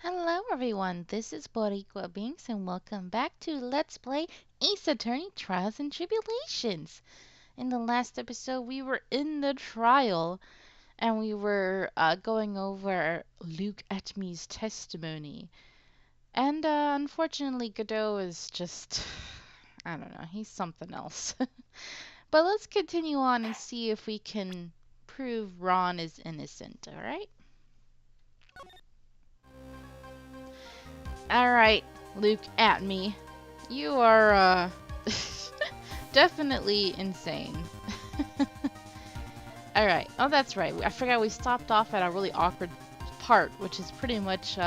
Hello everyone, this is Boricua Binks and welcome back to Let's Play Ace Attorney Trials and Tribulations. In the last episode we were in the trial and we were going over Luke Atmy's testimony. And unfortunately Godot is just, I don't know, he's something else. But let's continue on and see if we can prove Ron is innocent, alright? Alright, Luke Atmy. You are, definitely insane. Alright, oh that's right, I forgot we stopped off at a really awkward part, which is pretty much,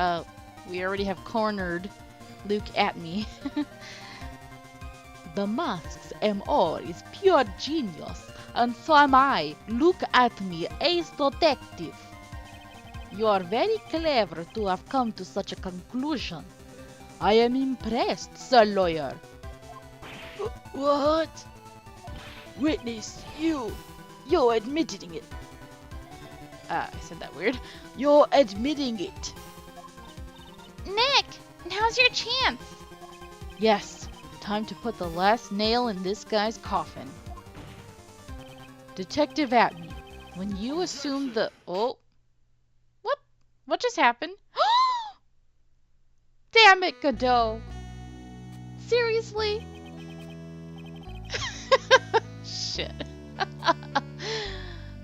we already have cornered Luke Atmy. The mask's MO is pure genius, and so am I, Luke Atmy, ace detective. You are very clever to have come to such a conclusion. I am impressed, Sir Lawyer. What? Witness, you're admitting it. I said that weird. You're admitting it. Nick, now's your chance. Yes, time to put the last nail in this guy's coffin. Detective Atmy, when you assumed the... Oh. What just happened? Damn it, Godot. Seriously? Shit.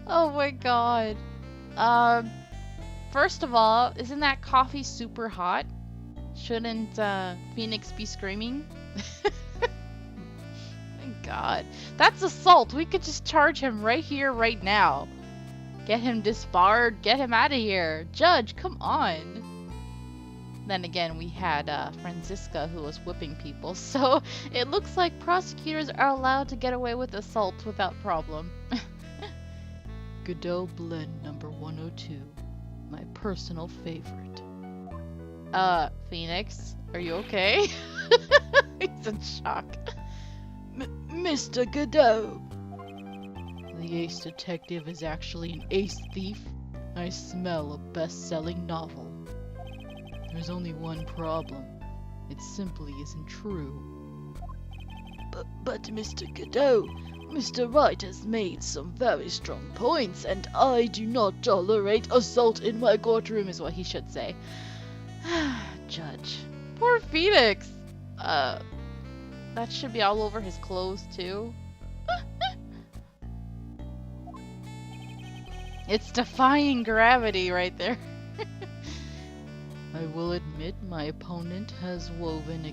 Oh my god. First of all, isn't that coffee super hot? Shouldn't Phoenix be screaming? Thank god. That's assault. We could just charge him right here, right now. Get him disbarred. Get him out of here. Judge, come on. Then again, we had Franziska who was whipping people, so it looks like prosecutors are allowed to get away with assault without problem. Godot blend number 102. My personal favorite. Phoenix, are you okay? He's in shock. Mr. Godot. The ace detective is actually an ace thief. I smell a best-selling novel. There's only one problem. It simply isn't true. But Mr. Godot, Mr. Wright has made some very strong points, and I do not tolerate assault in my courtroom, is what he should say. Judge. Poor Phoenix! That should be all over his clothes, too. It's defying gravity right there. I will admit my opponent has woven a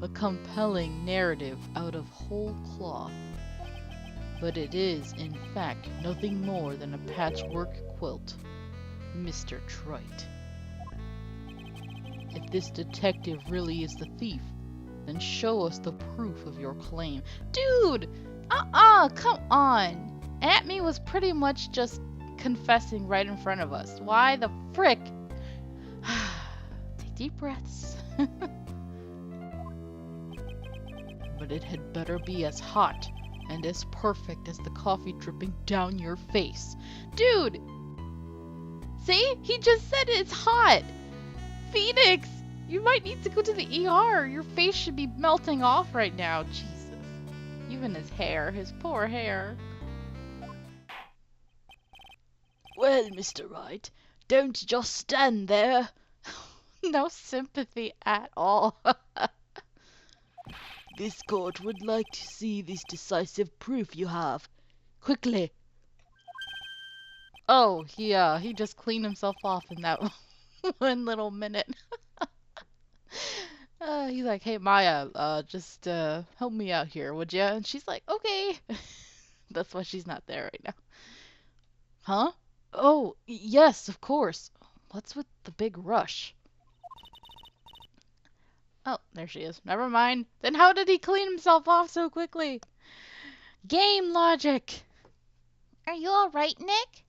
compelling narrative out of whole cloth. But it is, in fact, nothing more than a patchwork quilt. Mr. Trite. If this detective really is the thief, then show us the proof of your claim. Dude! Come on! Atmy was pretty much just confessing right in front of us. Why the frick? Take deep breaths. But it had better be as hot and as perfect as the coffee dripping down your face. Dude! See? He just said it's hot! Phoenix! You might need to go to the ER. Your face should be melting off right now. Jesus. Even his hair. His poor hair. Well, Mr. Wright, don't just stand there. No sympathy at all. This court would like to see this decisive proof you have. Quickly. Oh, he just cleaned himself off in that one little minute. He's like, hey Maya, just help me out here, would ya? And she's like, okay. That's why she's not there right now. Huh? Oh, yes, of course. What's with the big rush? Oh, there she is. Never mind. Then how did he clean himself off so quickly? Game logic! Are you alright, Nick?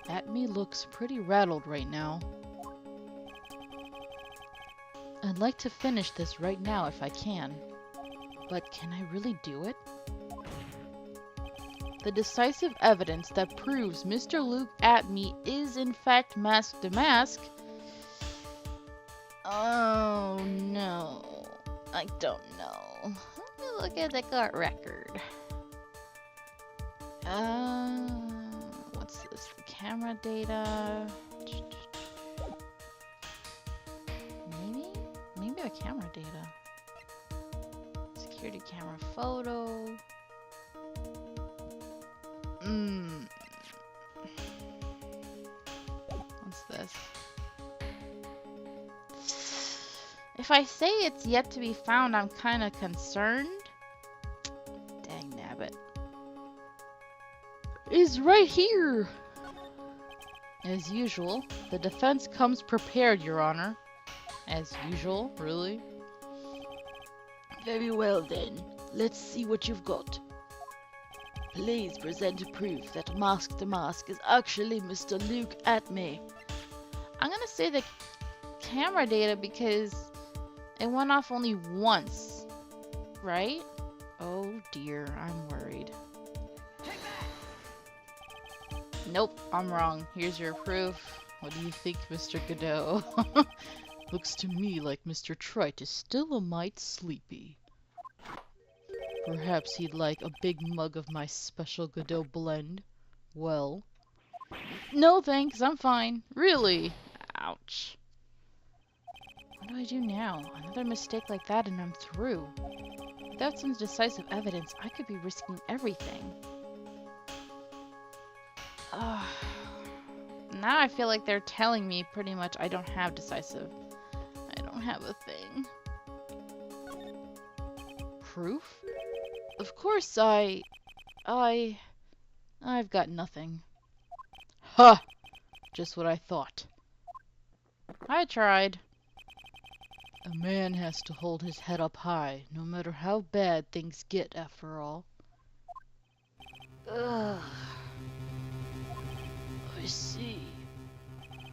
Atmy looks pretty rattled right now. I'd like to finish this right now if I can. But can I really do it? the decisive evidence that proves Mr. Luke at me is in fact Mask the Mask. Oh no, I don't know. Let me look at the court record. What's this? The camera data. Maybe the camera data. Security camera photo. What's this? If I say it's yet to be found, I'm kind of concerned. Dang nabbit. Is right here. As usual, the defense comes prepared, Your Honor. As usual, really? Very well then. Let's see what you've got. Please present proof that Mask the Mask is actually Mr. Luke at me. I'm gonna say the camera data because it went off only once, right? Oh dear, I'm worried. Nope, I'm wrong. Here's your proof. What do you think, Mr. Godot? Looks to me like Mr. Trite is still a mite sleepy. Perhaps he'd like a big mug of my special Godot blend. Well... No thanks, I'm fine. Really? Ouch. What do I do now? Another mistake like that and I'm through. Without some decisive evidence, I could be risking everything. Now I feel like they're telling me pretty much I don't have decisive. I don't have a thing. Proof? Of course I've got nothing. Ha! Just what I thought. I tried. A man has to hold his head up high, no matter how bad things get, after all. Ugh. I see.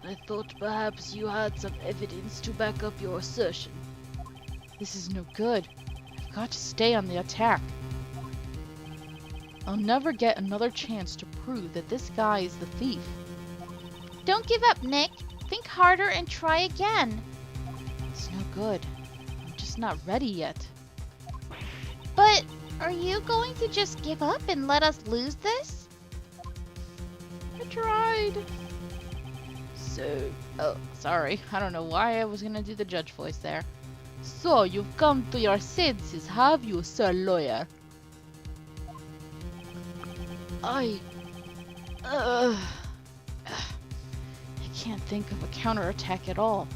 I thought perhaps you had some evidence to back up your assertion. This is no good. I've got to stay on the attack. I'll never get another chance to prove that this guy is the thief. Don't give up, Nick. Think harder and try again. It's no good. I'm just not ready yet. But are you going to just give up and let us lose this? I tried. Oh, sorry. I don't know why I was gonna do the judge voice there. So, you've come to your senses, have you, sir lawyer? I can't think of a counterattack at all.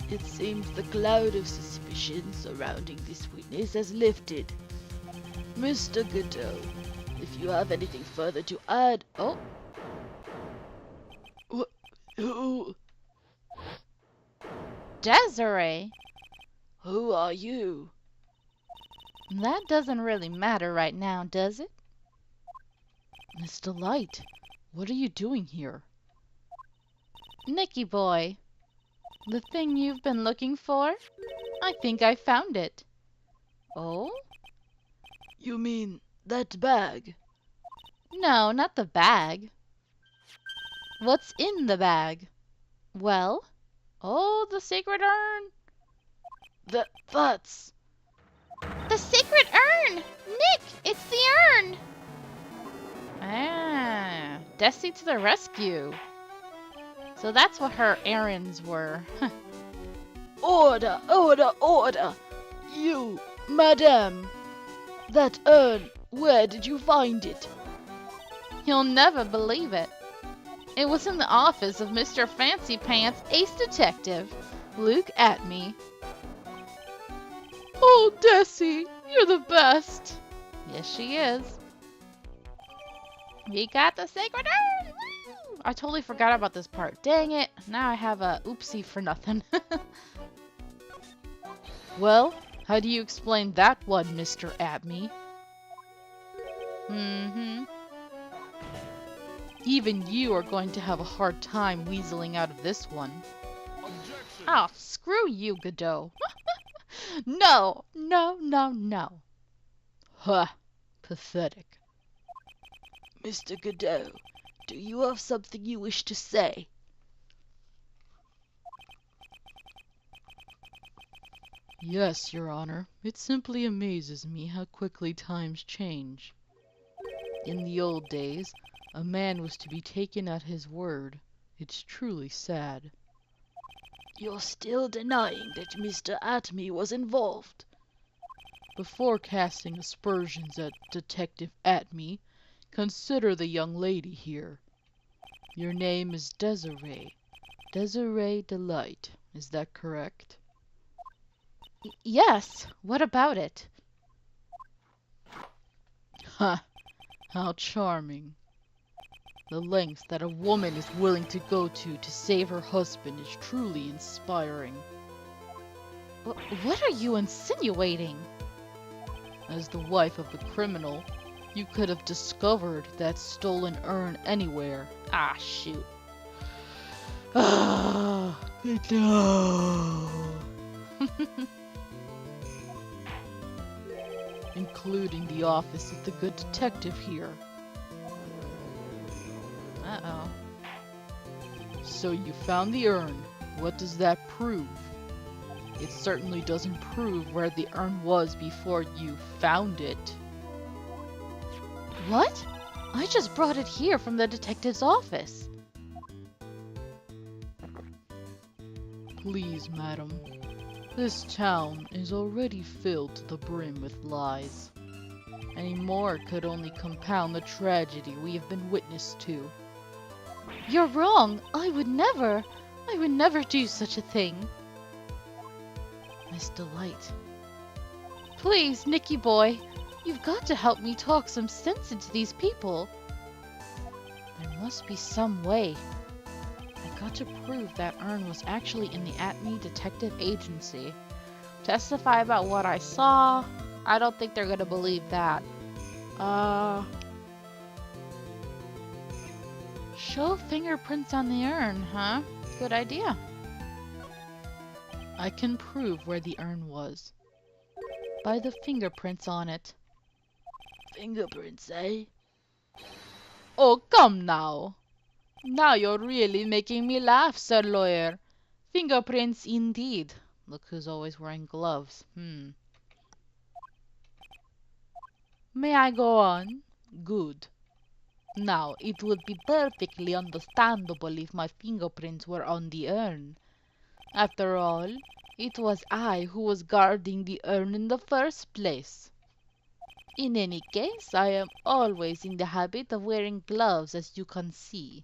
It seems the cloud of suspicion surrounding this witness has lifted. Mr. Godot, if you have anything further to add... Oh. Who? Desiree? Who are you? That doesn't really matter right now, does it? Mr. Light, what are you doing here? Nicky boy, the thing you've been looking for? I think I found it. Oh? You mean that bag? No, not the bag. What's in the bag? Well? Oh, the sacred urn! That's... The sacred urn! Nick, it's the urn! Ah, Desi to the rescue. So that's what her errands were. Order, order, order! You, madame! That urn, where did you find it? You'll never believe it. It was in the office of Mr. Fancy Pants, Ace Detective, Luke at me. Oh, Desi, you're the best. Yes, she is. We got the sacred urn! Woo! I totally forgot about this part. Dang it. Now I have a oopsie for nothing. Well, how do you explain that one, Mr. Abney? Even you are going to have a hard time weaseling out of this one. Objection. Oh, screw you, Godot. No, no, no, no. Huh. Pathetic. Mr. Godot, do you have something you wish to say? Yes, Your Honor. It simply amazes me how quickly times change. In the old days, a man was to be taken at his word. It's truly sad. You're still denying that Mr. Atme was involved. Before casting aspersions at Detective Atme, consider the young lady here. Your name is Desiree. Desiree Delight. Is that correct? Yes, what about it? Ha! How charming. The lengths that a woman is willing to go to save her husband is truly inspiring. What are you insinuating? As the wife of the criminal, you could have discovered that stolen urn anywhere. Ah, shoot. Ah, no. Including the office of the good detective here. Uh-oh. So you found the urn. What does that prove? It certainly doesn't prove where the urn was before you found it. What? I just brought it here from the detective's office. Please, madam. This town is already filled to the brim with lies. Any more could only compound the tragedy we have been witness to. You're wrong. I would never do such a thing. Miss Delight. Please, Nicky boy, you've got to help me talk some sense into these people. There must be some way. I've got to prove that urn was actually in the Atme Detective Agency. Testify about what I saw. I don't think they're gonna believe that. Show fingerprints on the urn, huh? Good idea. I can prove where the urn was. By the fingerprints on it. Fingerprints, eh? Oh, come now. Now you're really making me laugh, Sir Lawyer. Fingerprints indeed. Look who's always wearing gloves. May I go on? Good. Now, it would be perfectly understandable if my fingerprints were on the urn. After all, it was I who was guarding the urn in the first place. In any case, I am always in the habit of wearing gloves, as you can see.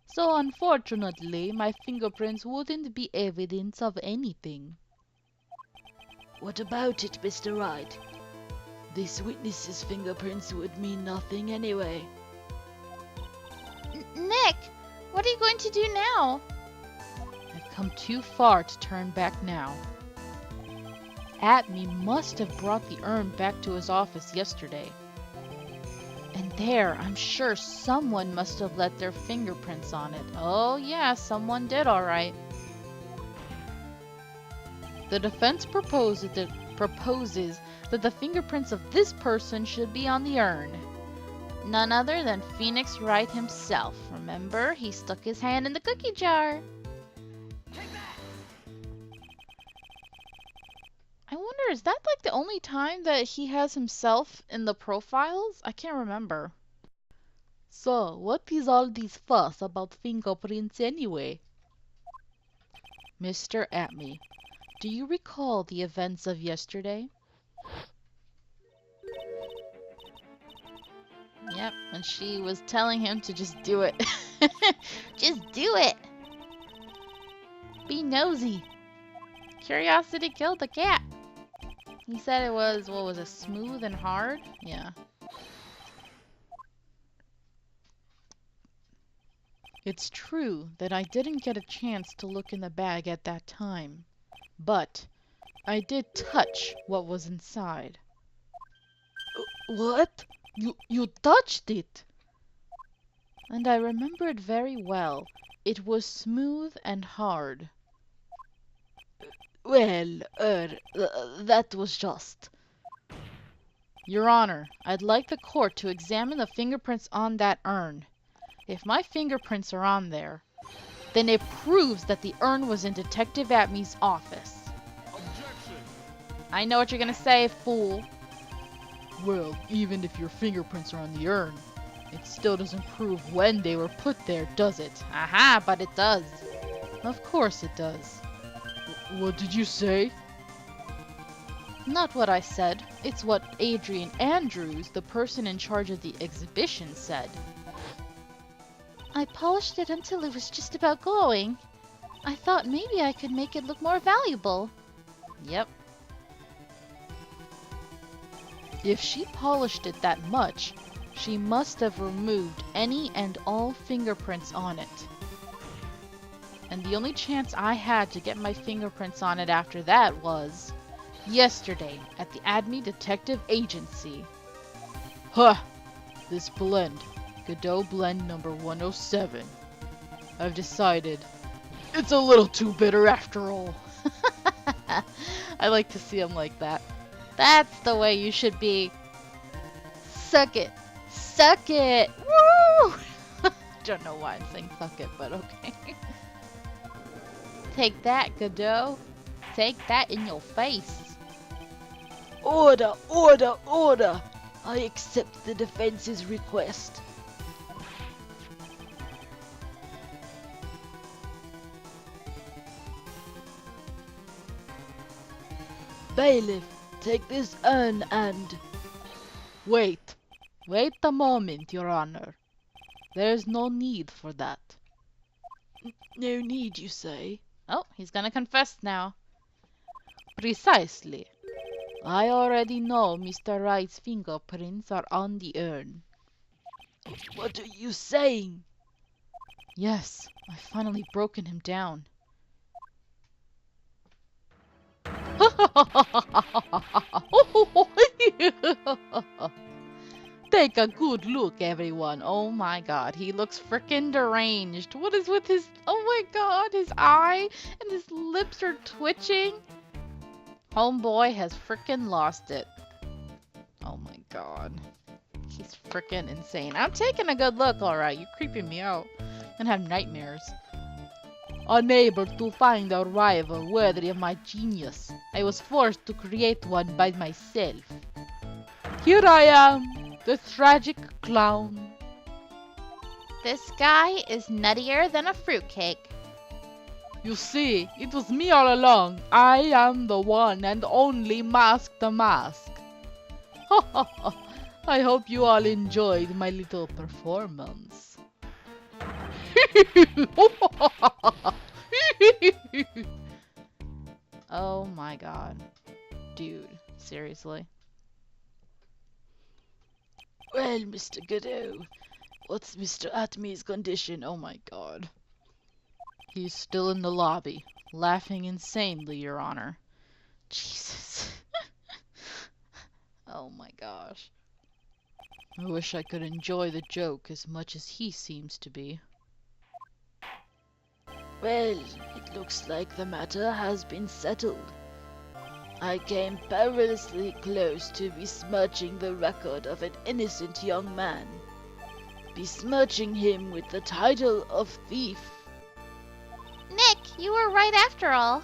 So unfortunately, my fingerprints wouldn't be evidence of anything. What about it, Mr. Wright? This witness's fingerprints would mean nothing anyway. Nick, what are you going to do now? I've come too far to turn back now. Atme must have brought the urn back to his office yesterday. And there, I'm sure someone must have left their fingerprints on it. Oh yeah, someone did, all right. The defense proposes that the fingerprints of this person should be on the urn. None other than Phoenix Wright himself. Remember, he stuck his hand in the cookie jar. I wonder, is that like the only time that he has himself in the profiles? I can't remember. So, what is all this fuss about fingerprints anyway? Mr. Atme, do you recall the events of yesterday? Yep, and she was telling him to just do it. Just do it! Be nosy. Curiosity killed the cat. He said it was, what was it, smooth and hard? Yeah. It's true that I didn't get a chance to look in the bag at that time, but I did touch what was inside. What? You touched it! And I remember it very well. It was smooth and hard. Well, that was just. Your Honor, I'd like the court to examine the fingerprints on that urn. If my fingerprints are on there, then it proves that the urn was in Detective Atme's office. Objection! I know what you're gonna say, fool. Well, even if your fingerprints are on the urn, it still doesn't prove when they were put there, does it? Aha, but it does. Of course it does. What did you say? Not what I said. It's what Adrian Andrews, the person in charge of the exhibition, said. I polished it until it was just about glowing. I thought maybe I could make it look more valuable. Yep. If she polished it that much, she must have removed any and all fingerprints on it. And the only chance I had to get my fingerprints on it after that was yesterday at the Adme Detective Agency. Huh! This blend, Godot blend number 107. I've decided it's a little too bitter after all. I like to see him like that. That's the way you should be. Suck it! Suck it! Woo! Don't know why I'm saying suck it, but okay. Take that, Godot. Take that in your face. Order, order, order! I accept the defense's request. Bailiff, take this urn and... Wait. Wait a moment, Your Honor. There's no need for that. No need, you say? Oh, he's gonna confess now. Precisely. I already know Mr. Wright's fingerprints are on the urn. What are you saying? Yes, I've finally broken him down. Take a good look, everyone. Oh my god, he looks frickin' deranged. What is with his... Oh my god, his eye and his lips are twitching. Homeboy has frickin' lost it. Oh my god. He's frickin' insane. I'm taking a good look, alright. You're creeping me out. I'm gonna have nightmares. Unable to find a rival worthy of my genius, I was forced to create one by myself. Here I am, the tragic clown. This guy is nuttier than a fruitcake. You see, it was me all along. I am the one and only Mask the Mask. I hope you all enjoyed my little performance. Oh my god. Dude, seriously. Well, Mr. Godot, what's Mr. Atme's condition? Oh my god. He's still in the lobby, laughing insanely, Your Honor. Jesus. Oh my gosh. I wish I could enjoy the joke as much as he seems to be. Well, it looks like the matter has been settled. I came perilously close to besmirching the record of an innocent young man. Besmirching him with the title of thief. Nick, you were right after all.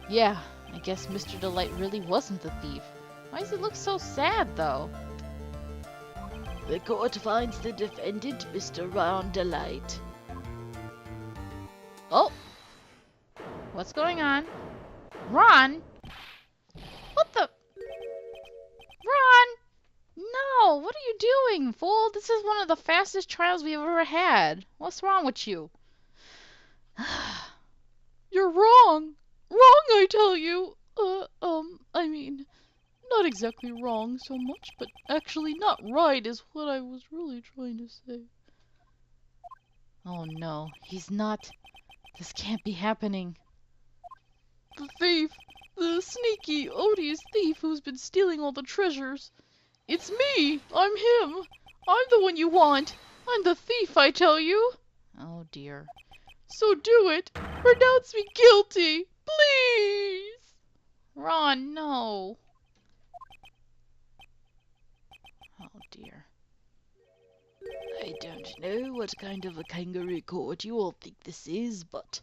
Yeah, I guess Mr. Delight really wasn't the thief. Why does it look so sad, though? The court finds the defendant, Mr. Ron Delight. Oh! What's going on? Ron? What the? Ron! No! What are you doing, fool? This is one of the fastest trials we've ever had. What's wrong with you? You're wrong! Wrong, I tell you! I mean, not exactly wrong so much, but actually not right is what I was really trying to say. Oh no, he's not. This can't be happening. The thief! The sneaky, odious thief who's been stealing all the treasures. It's me! I'm him! I'm the one you want! I'm the thief, I tell you! Oh dear. So do it! Pronounce me guilty! Please! Ron, no. don't know what kind of a kangaroo court you all think this is, but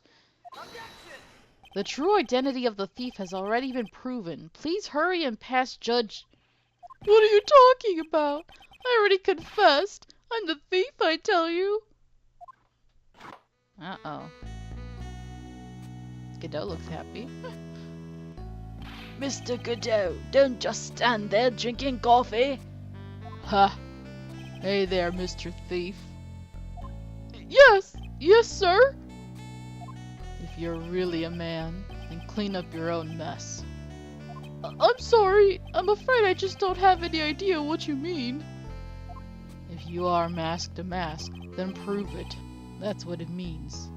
The true identity of the thief has already been proven. Please hurry and pass judge. What are you talking about? I already confessed. I'm the thief, I tell you. Uh-oh. Godot looks happy. Mr. Godot, don't just stand there drinking coffee. Ha! Hey there, Mr. Thief. Yes, sir. If you're really a man, then clean up your own mess. I'm sorry. I'm afraid I just don't have any idea what you mean. If you are mask to mask, then prove it. That's what it means.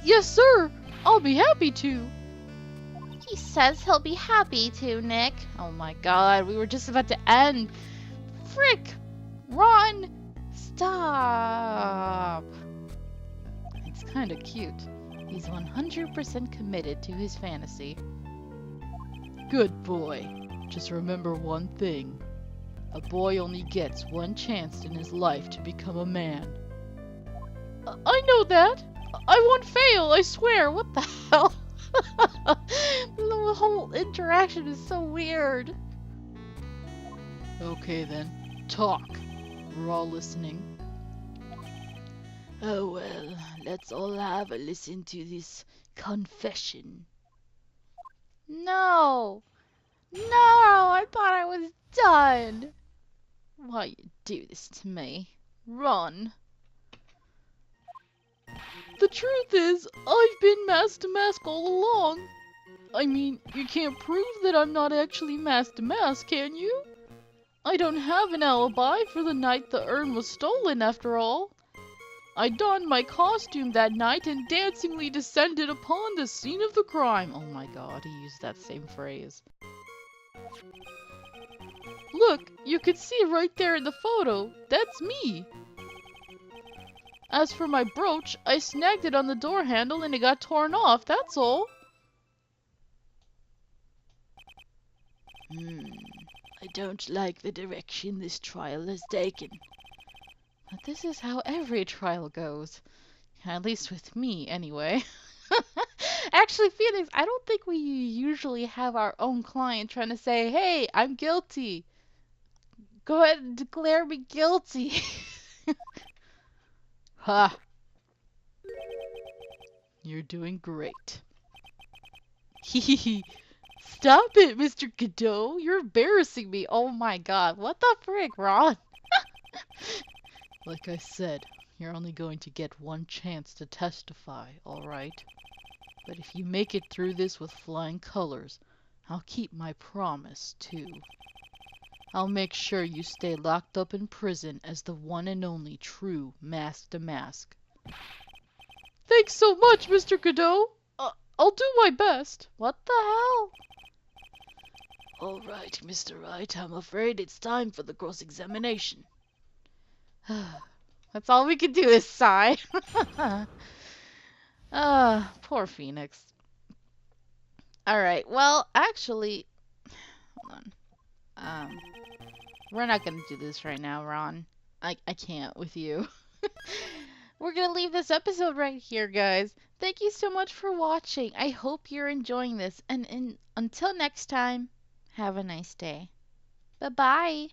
Yes, sir. I'll be happy to. He says he'll be happy to, Nick. Oh my god, we were just about to end. Frick! Run! Stop! It's kinda cute. He's 100% committed to his fantasy. Good boy. Just remember one thing. A boy only gets one chance in his life to become a man. I know that. I won't fail, I swear. What the hell? The whole interaction is so weird. Okay then, talk. We're all listening. Oh well, let's all have a listen to this confession. No! No! I thought I was done! Why you do this to me? Run! The truth is, I've been mask to mask all along. I mean, you can't prove that I'm not actually mask to mask, can you? I don't have an alibi for the night the urn was stolen, after all. I donned my costume that night and dancingly descended upon the scene of the crime. Oh my god, he used that same phrase. Look, you can see right there in the photo. That's me. As for my brooch, I snagged it on the door handle and it got torn off, that's all. I don't like the direction this trial has taken. But this is how every trial goes. At least with me, anyway. Actually, Phoenix, I don't think we usually have our own client trying to say, hey, I'm guilty. Go ahead and declare me guilty. Ha! You're doing great. Hehehe. Stop it, Mr. Godot. You're embarrassing me. Oh my god. What the frick, Ron? Like I said, you're only going to get one chance to testify, alright? But if you make it through this with flying colors, I'll keep my promise, too. I'll make sure you stay locked up in prison as the one and only true mask to mask. Thanks so much, Mr. Godot. I'll do my best. What the hell? All right, Mr. Wright, I'm afraid it's time for the cross-examination. That's all we can do is sigh. Poor Phoenix. Alright, well, actually, hold on. We're not gonna do this right now, Ron. I can't with you. We're gonna leave this episode right here, guys. Thank you so much for watching. I hope you're enjoying this. And until next time, have a nice day. Bye-bye.